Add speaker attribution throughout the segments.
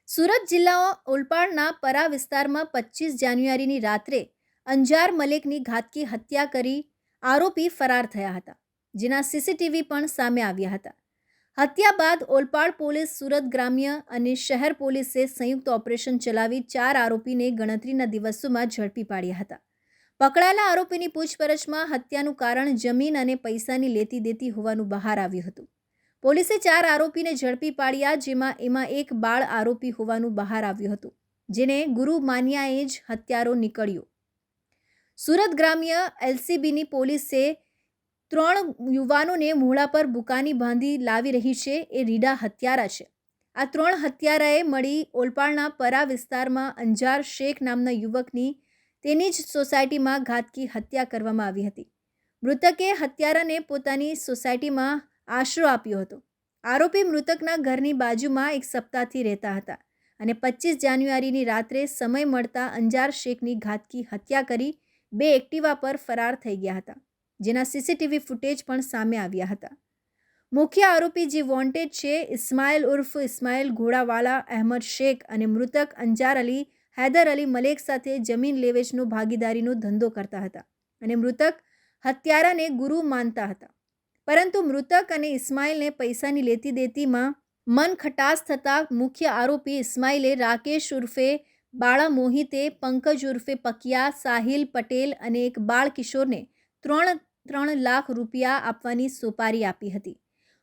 Speaker 1: સુરત જિલ્લા ઓલપાડના પરા વિસ્તારમાં 25 જાન્યુઆરીની રાત્રે અંજાર મલેકની ઘાતકી હત્યા કરી આરોપી ફરાર થયા હતા, જેના સીસીટીવી પણ સામે આવ્યા હતા. હત્યા બાદ ઓલપાડ પોલીસ, સુરત ગ્રામ્ય અને શહેર પોલીસે સંયુક્ત ઓપરેશન ચલાવી 4 આરોપીને ગણતરીના દિવસોમાં ઝડપી પાડ્યા હતા. પકડાયેલા આરોપીની પૂછપરછમાં હત્યાનું કારણ જમીન અને પૈસાની લેતી દેતી હોવાનું બહાર આવ્યું હતું. પોલીસે 4 આરોપીને ઝડપી પાડ્યા, જેમાં એક બાળ આરોપી હોવાનું બહાર આવ્યું હતું, જેને ગુરુ માન્યાએ જ હત્યારો નીકળ્યો. સુરત ગ્રામ્ય એલસીબીની પોલીસે 3 યુવાનોને મોઢા પર બુકાની બાંધી લાવી રહી છે. એ રીડા હત્યારા છે. આ 3 હત્યારાએ મળી ઓલપાડના પરા વિસ્તારમાં અંજાર શેખ નામના યુવકની તેની જ સોસાયટીમાં ઘાતકી હત્યા કરવામાં આવી હતી. મૃતકે હત્યારાને પોતાની સોસાયટીમાં આશરો આપ્યો હતો. આરોપી મૃતકના ઘરની બાજુમાં એક સપ્તાહથી રહેતા હતા અને 25 જાન્યુઆરીની રાત્રે સમય મળતા અંજાર શેખની ઘાતકી હત્યા કરી 2 એક્ટિવા પર ફરાર થઈ ગયા હતા, જેના સીસીટીવી ફૂટેજ પણ સામે આવ્યા હતા. મુખ્ય આરોપી જે વોન્ટેડ છે, ઇસ્માઇલ ઉર્ફ ઇસ્માઇલ ઘોડાવાલા અહેમદ શેખ અને મૃતક અંજાર અલી હૈદર અલી મલેક સાથે જમીન લેવેચનો ભાગીદારીનો ધંધો કરતા હતા અને મૃતક હત્યારાને ગુરુ માનતા હતા. પરંતુ મૃતક અને ઇસ્માઇલને પૈસાની લેતી દેતીમાં મન ખટાશ થતાં મુખ્ય આરોપી ઇસ્માઇલે રાકેશ ઉર્ફે બાળા મોહિતે, પંકજ ઉર્ફે પકિયા, સાહિલ પટેલ અને એક બાળ કિશોરને 3 લાખ રૂપિયા આપવાની સોપારી આપી હતી.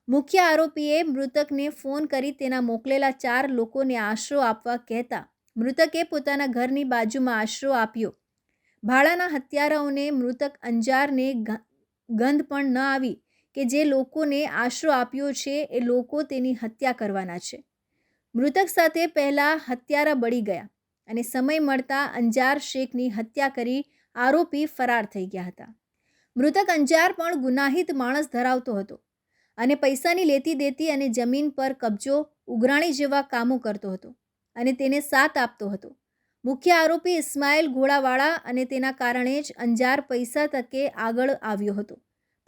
Speaker 1: મુખ્ય આરોપીએ મૃતકને ફોન કરી તેના મોકલેલા 4 લોકોને આશરો આપવા કહેતા મૃતકે પોતાના ઘરની બાજુમાં આશરો આપ્યો. ભાડાના હત્યારાઓને મૃતક અંજારને ગંધ પણ ન આવી કે જે લોકોને આશરો આપ્યો છે એ લોકો તેની હત્યા કરવાના છે. મૃતક સાથે પહેલાં હત્યારા બળી ગયા અને સમય મળતા અંજાર શેખની હત્યા કરી આરોપી ફરાર થઈ ગયા હતા. મૃતક અંજાર પણ ગુનાહિત માણસ ધરાવતો હતો અને પૈસાની લેતી દેતી અને જમીન પર કબજો, ઉઘરાણી જેવા કામો કરતો હતો અને તેને સાથ આપતો હતો. મુખ્ય આરોપી ઇસ્માઇલ ઘોડાવાળા અને તેના કારણે જ અંજાર પૈસા તકે આગળ આવ્યો હતો.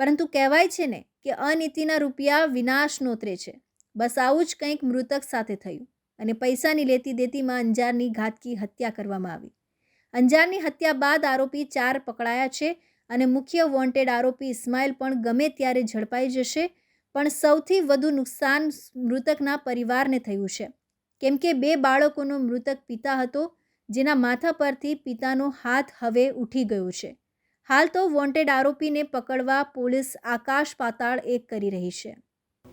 Speaker 1: પરંતુ કહેવાય છે ને કે અનીતિના રૂપિયા વિનાશ નોતરે છે. બસ આવું જ કંઈક મૃતક સાથે થયું અને પૈસાની લેતી દેતીમાં અંજારની ઘાતકી હત્યા કરવામાં આવી. અંજારની હત્યા બાદ આરોપી 4 પકડાયા છે અને મુખ્ય વોન્ટેડ આરોપી ઇસ્માઇલ પણ ગમે ત્યારે ઝડપાઈ જશે. પણ સૌથી વધુ નુકસાન મૃતકના પરિવારને થયું છે, કેમ કે 2 બાળકોનો મૃતક પિતા હતો, જેના માથા પરથી પિતાનો હાથ હવે ઉઠી ગયો છે. हाल तो वॉन्टेड आरोपी ने पकड़वा पुलिस आकाश पाताल एक करी रही है.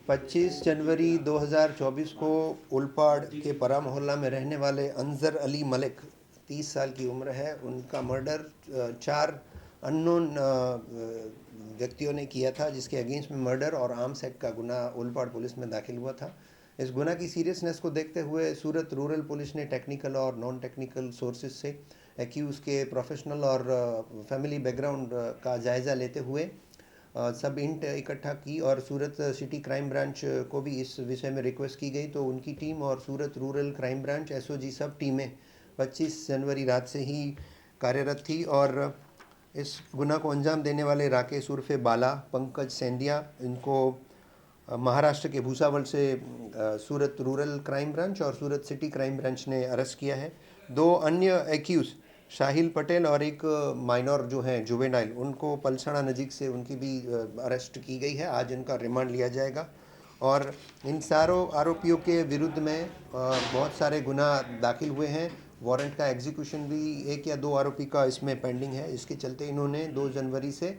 Speaker 2: 25 जनवरी 2024 को उलपाड़ के परा मोहल्ला में रहने वाले अंजर अली मलिक 30 साल की उम्र है, उनका मर्डर 4 अननोन व्यक्तियों ने किया था, जिसके अगेंस्ट में मर्डर और आर्म्स एक्ट का गुना उलपाड़ पुलिस में दाखिल हुआ था. इस गुना की सीरियसनेस को देखते हुए सूरत रूरल पुलिस ने टेक्निकल और नॉन टेक्निकल सोर्सेज से एक्यूज़ के प्रोफेशनल और फैमिली बैकग्राउंड का जायज़ा लेते हुए सब इंट इकट्ठा की और सूरत सिटी क्राइम ब्रांच को भी इस विषय में रिक्वेस्ट की गई. तो उनकी टीम और सूरत रूरल क्राइम ब्रांच एसओजी सब टीमें 25 जनवरी रात से ही कार्यरत थी और इस गुना को अंजाम देने वाले राकेश उर्फे बाला, पंकज सेंधिया, इनको महाराष्ट्र के भूसावल से सूरत रूरल क्राइम ब्रांच और सूरत सिटी क्राइम ब्रांच ने अरेस्ट किया है. 2 अन्य एक्यूज़ साहिल पटेल और एक माइनर जो हैं जुवेनाइल, उनको पलसाना नज़ीक से उनकी भी अरेस्ट की गई है. आज इनका रिमांड लिया जाएगा और इन सारों आरोपियों के विरुद्ध में बहुत सारे गुना दाखिल हुए हैं. वारंट का एग्जीक्यूशन भी 1 या 2 आरोपी का इसमें पेंडिंग है. इसके चलते इन्होंने 2 जनवरी से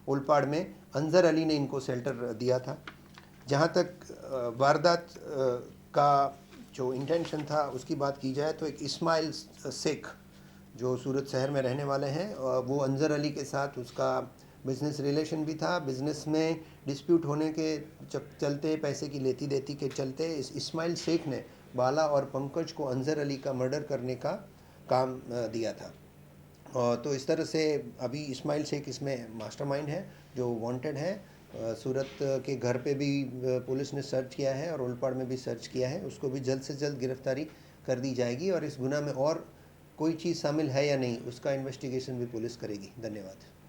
Speaker 2: उलपाड़ में अंजर अली ने इनको शेल्टर दिया था. जहाँ तक वारदात का जो इंटेंशन था उसकी बात की जाए तो एक इस्माइल शेख जो सूरत शहर में रहने वाले हैं, वो अंजर अली के साथ उसका बिज़नेस रिलेशन भी था. बिज़नेस में डिस्प्यूट होने के चलते, पैसे की लेती देती के चलते इस इस्माइल शेख ने बाला और पंकज को अंजर अली का मर्डर करने का काम दिया था. तो इस तरह से अभी इस्माइल शेख इसमें मास्टरमाइंड है जो वांटेड है. सूरत के घर पे भी पुलिस ने सर्च किया है और उलपाड़ में भी सर्च किया है. उसको भी जल्द से जल्द गिरफ्तारी कर दी जाएगी और इस गुना में और कोई चीज़ शामिल है या नहीं उसका इन्वेस्टिगेशन भी पुलिस करेगी. धन्यवाद.